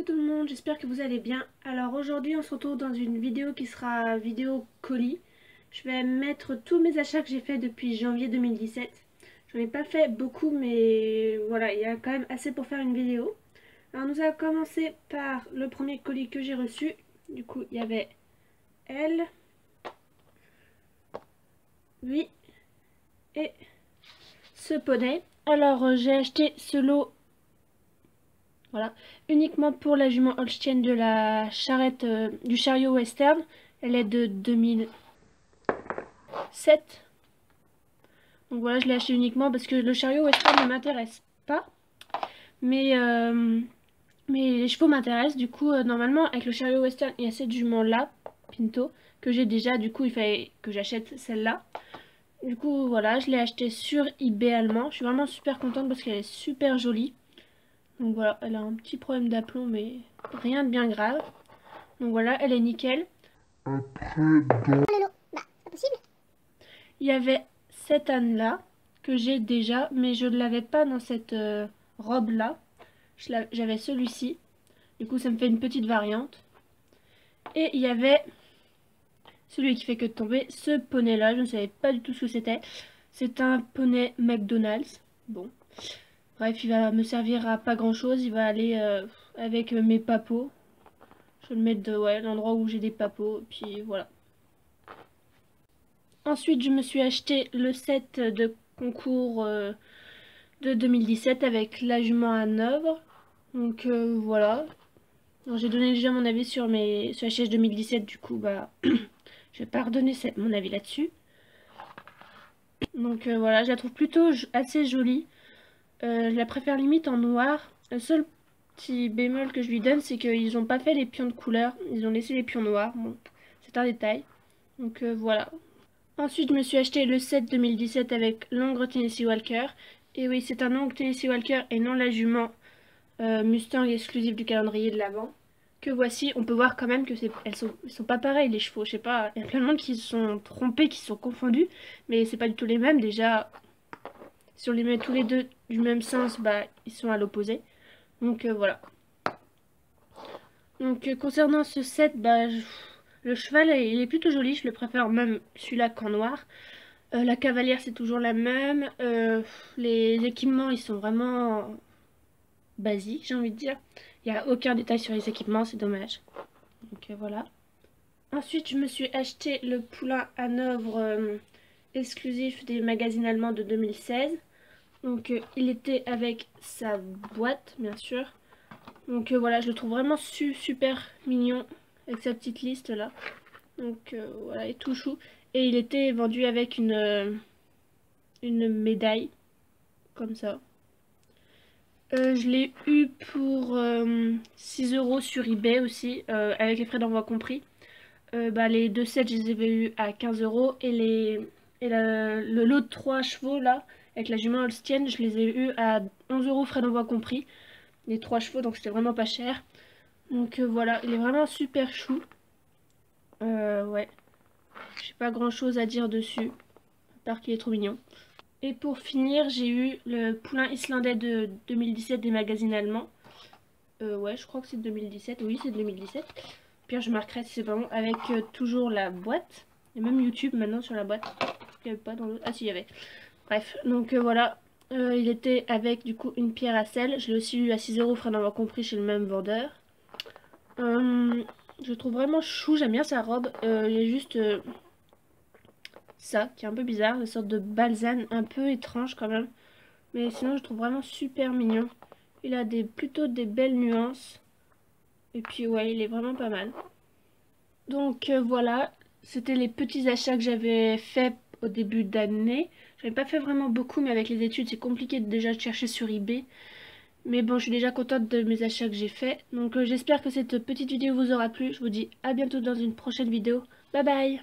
Coucou tout le monde, j'espère que vous allez bien. Alors aujourd'hui on se retrouve dans une vidéo qui sera vidéo colis. Je vais mettre tous mes achats que j'ai fait depuis janvier 2017. J'en ai pas fait beaucoup mais voilà, il y a quand même assez pour faire une vidéo. Alors nous allons commencer par le premier colis que j'ai reçu. Du coup il y avait elle, lui et ce poney. Alors j'ai acheté ce lot. Voilà, uniquement pour la jument holstein de la charrette du chariot western. Elle est de 2007. Donc voilà, je l'ai acheté uniquement parce que le chariot western ne m'intéresse pas. Mais les chevaux m'intéressent. Du coup, normalement, avec le chariot western, il y a cette jument-là, Pinto, que j'ai déjà. Du coup, il fallait que j'achète celle-là. Du coup, voilà, je l'ai achetée sur eBay allemand. Je suis vraiment super contente parce qu'elle est super jolie. Donc voilà, elle a un petit problème d'aplomb, mais rien de bien grave. Donc voilà, elle est nickel. Il y avait cette âne-là, que j'ai déjà, mais je ne l'avais pas dans cette robe-là. J'avais celui-ci. Du coup, ça me fait une petite variante. Et il y avait celui qui fait que de tomber, ce poney-là. Je ne savais pas du tout ce que c'était. C'est un poney McDonald's. Bon. Bref, il va me servir à pas grand-chose. Il va aller avec mes papeaux. Je vais le mettre de l'endroit où j'ai des papeaux. Puis voilà. Ensuite, je me suis acheté le set de concours de 2017 avec la jument à Hanovre. Donc voilà. J'ai donné déjà mon avis sur la chaise 2017, du coup bah je vais pas redonner mon avis là-dessus. Donc voilà, je la trouve plutôt assez jolie. Je la préfère limite en noir. Le seul petit bémol que je lui donne, c'est qu'ils n'ont pas fait les pions de couleur. Ils ont laissé les pions noirs. Bon, c'est un détail. Donc voilà. Ensuite, je me suis acheté le set 2017 avec l'ongre Tennessee Walker. Et oui, c'est un ongle Tennessee Walker et non la jument Mustang exclusive du calendrier de l'Avent. Que voici, on peut voir quand même que ils sont pas pareils les chevaux. Je sais pas, il y a plein de monde qui se sont trompés, qui se sont confondus. Mais c'est pas du tout les mêmes. Déjà, si on les met tous les deux du même sens, bah ils sont à l'opposé. Donc voilà. Donc concernant ce set, bah le cheval il est plutôt joli. Je le préfère même celui-là qu'en noir. La cavalière c'est toujours la même. Les équipements ils sont vraiment basiques, j'ai envie de dire. Il n'y a aucun détail sur les équipements, c'est dommage. Donc voilà. Ensuite je me suis acheté le poulain Hanovre exclusif des magazines allemands de 2016. Donc il était avec sa boîte bien sûr. Donc voilà, je le trouve vraiment super mignon avec sa petite liste là. Donc voilà, il est tout chou. Et il était vendu avec une médaille, comme ça. Je l'ai eu pour 6 € sur eBay aussi, avec les frais d'envoi compris. Les deux sets, je les avais eu à 15 € le lot de 3 chevaux là, avec la jument holstein, je les ai eu à 11 € frais d'envoi compris. Les 3 chevaux, donc c'était vraiment pas cher. Donc voilà, il est vraiment super chou. Ouais, j'ai pas grand chose à dire dessus, à part qu'il est trop mignon. Et pour finir, j'ai eu le poulain islandais de 2017 des magazines allemands. Ouais, je crois que c'est 2017. Oui, c'est 2017. Puis je marquerai si c'est pas bon. Avec toujours la boîte. Il y a même YouTube maintenant sur la boîte. Il n'y avait pas dans l'autre. Ah si, il y avait. Bref, donc voilà. Il était avec du coup une pierre à sel. Je l'ai aussi eu à 6 € frais d'envoi compris chez le même vendeur. Je le trouve vraiment chou. J'aime bien sa robe. Il y a juste ça qui est un peu bizarre. Une sorte de balzane un peu étrange quand même. Mais sinon, je le trouve vraiment super mignon. Il a plutôt des belles nuances. Et puis ouais, il est vraiment pas mal. Donc voilà, c'était les petits achats que j'avais fait au début d'année. J'avais pas fait vraiment beaucoup, mais avec les études, c'est compliqué déjà de chercher sur eBay. Mais bon, je suis déjà contente de mes achats que j'ai fait. Donc j'espère que cette petite vidéo vous aura plu. Je vous dis à bientôt dans une prochaine vidéo. Bye bye!